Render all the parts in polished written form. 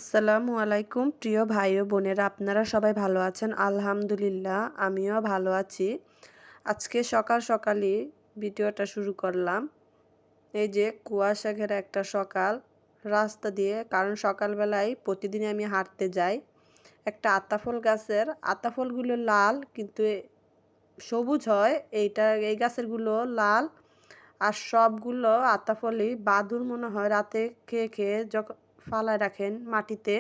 আসসালামু আলাইকুম প্রিয় ভাই ও বোনেরা, আপনারা সবাই ভালো আছেন? আলহামদুলিল্লাহ, আমিও ভালো আছি। আজকে সকাল সকালই ভিডিওটা শুরু করলাম। এই যে কুয়াশা ঘেরা একটা সকাল রাস্তা দিয়ে, কারণ সকালবেলায় প্রতিদিন আমি হাঁটতে যাই। একটা আতাফল গাছের আতাফলগুলো লাল কিন্তু সবুজ হয়, এই গাছেরগুলো লাল। আর সবগুলো আতাফলই বাদুড় মনে হয় রাতে খেয়ে খেয়ে যখন ফালায় রাখেন মাটিতে,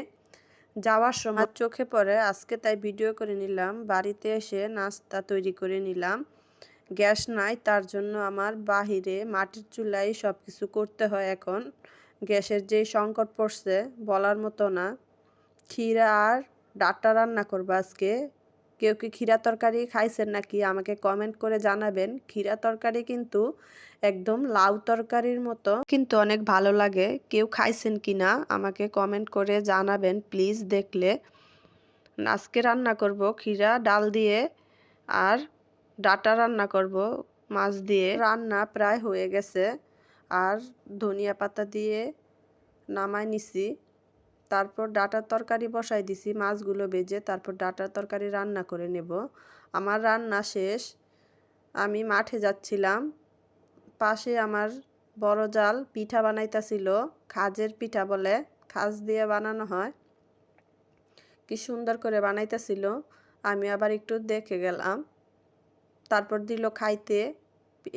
যাওয়ার সময় চোখে পড়ে। আজকে তাই ভিডিও করে নিলাম। বাড়িতে এসে নাস্তা তৈরি করে নিলাম। গ্যাস নাই, তার জন্য আমার বাহিরে মাটির চুলায় সব কিছু করতে হয়। এখন গ্যাসের যেই সংকট পড়ছে বলার মতো না। ক্ষীরা আর ডাঁটা রান্না করবো আজকে। কেউ কি ক্ষীরা তরকারি খাইছেন নাকি আমাকে কমেন্ট করে জানাবেন। ক্ষীরা তরকারি কিন্তু একদম লাউ তরকারির মতো, কিন্তু অনেক ভালো লাগে। কেউ খাইছেন কি না আমাকে কমেন্ট করে জানাবেন প্লিজ। দেখলে আজকে রান্না করব ক্ষীরা ডাল দিয়ে, আর ডাঁটা রান্না করব মাছ দিয়ে। রান্না প্রায় হয়ে গেছে, আর ধনিয়া পাতা দিয়ে নামাই নিছি। তারপর ডাঁটার তরকারি বসাই দিছি, মাছগুলো ভেজে তারপর ডাঁটার তরকারি রান্না করে নেব। আমার রান্না শেষ, আমি মাঠে যাচ্ছিলাম। পাশে আমার বড় জাল পিঠা বানাইতেছিল, খাজের পিঠা বলে, খাজ দিয়ে বানানো হয়। কি সুন্দর করে বানাইতেছিল, আমি আবার একটু দেখে গেলাম। তারপর দিল খাইতে।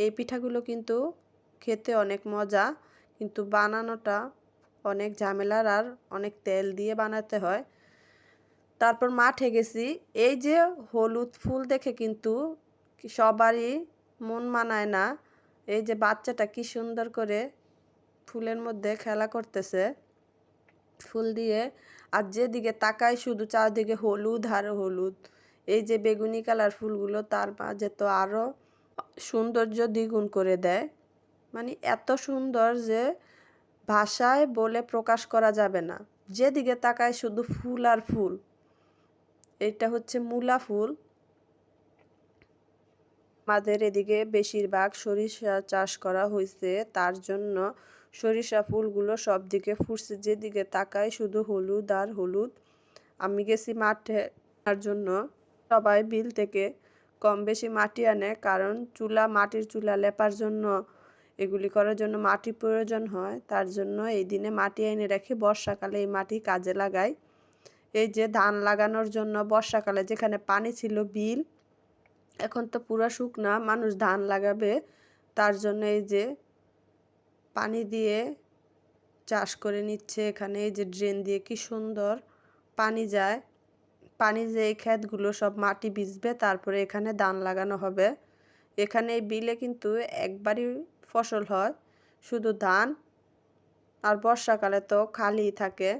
এই পিঠাগুলো কিন্তু খেতে অনেক মজা, কিন্তু বানানোটা অনেক ঝামেলার, আর অনেক তেল দিয়ে বানাতে হয়। তারপর মাঠে গেছি। এই যে হলুদ ফুল দেখে কিন্তু সবারই মন মানায় না। এই যে বাচ্চাটা কি সুন্দর করে ফুলের মধ্যে খেলা করতেছে ফুল দিয়ে, আর যেদিকে তাকায় শুধু চারদিকে হলুদ আর হলুদ। এই যে বেগুনি কালার ফুলগুলো তার মাঝে তো আরও সৌন্দর্য দ্বিগুণ করে দেয়। মানে এত সুন্দর যে ভাষায় বলে প্রকাশ করা যাবে না। যেদিকে তাকায় শুধু ফুল আর ফুল। এটা হচ্ছে মূলা ফুল। আমাদের এদিকে বেশিরভাগ সরিষা চাষ করা হয়েছে, তার জন্য সরিষা ফুলগুলো সব দিকে ফুটছে। যেদিকে তাকায় শুধু হলুদ আর হলুদ। আমি গেছি মাঠে, তার জন্য সবাই বিল থেকে কম বেশি মাটি আনে, কারণ মাটির চুলা লেপার জন্য, এগুলি করার জন্য মাটি প্রয়োজন হয়। তার জন্য এই দিনে মাটি এনে রেখে বর্ষাকালে এই মাটি কাজে লাগায়। এই যে ধান লাগানোর জন্য বর্ষাকালে যেখানে পানি ছিল বিল, এখন তো পুরা শুকনা, মানুষ ধান লাগাবে, তার জন্য এই যে পানি দিয়ে চাষ করে নিচ্ছে। এখানে এই যে ড্রেন দিয়ে কি সুন্দর পানি যায়। পানি যে এই ক্ষেতগুলো সব মাটি ভিজবে, তারপরে এখানে ধান লাগানো হবে। এখানে এই বিলে কিন্তু একবারই ফসল হয়, শুধু ধান। আর বর্ষাকালে তো খালি থাকে।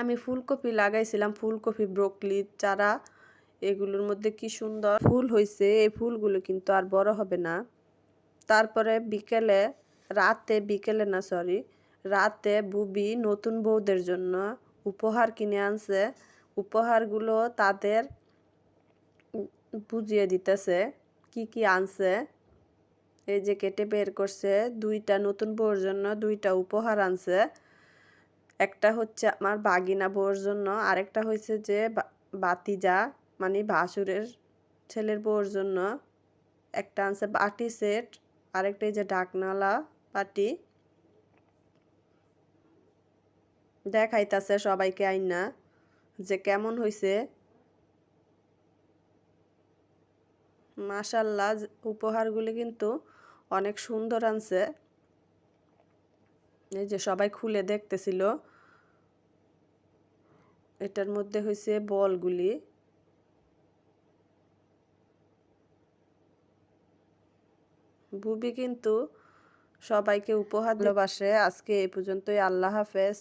আমি ফুলকপি লাগাইছিলাম, ফুলকপি ব্রোকলি চারা, এগুলোর মধ্যে কি সুন্দর ফুল হয়েছে। এই ফুলগুলো কিন্তু আর বড় হবে না। তারপরে বিকেলে না সরি রাতে বুবি নতুন বউদের জন্য উপহার কিনে আনছে। উপহারগুলো তাদের বুঝিয়ে দিতেছে কি কি আনছে। এই যে কেটে বের করছে, দুইটা নতুন বউর জন্য দুইটা উপহার আনছে। একটা হচ্ছে আমার বাগিনা বউর জন্য, আরেকটা হয়েছে যে বাতিজা মানে ভাসুরের ছেলের বউর জন্য। একটা আনছে বাটি সেট, আরেকটা এই যে ঢাকনালা বাটি। দেখাইতাছে সবাইকে আইনা যে কেমন হয়েছে। মাশাল্লাহ, উপহারগুলি কিন্তু অনেক সুন্দর আনছে। এই যে সবাই খুলে দেখতেছিল। এটার মধ্যে হয়েছে বলগুলি। বুবি কিন্তু সবাইকে উপহার ভালোবাসে। আজকে এই পর্যন্তই, আল্লাহ হাফেজ।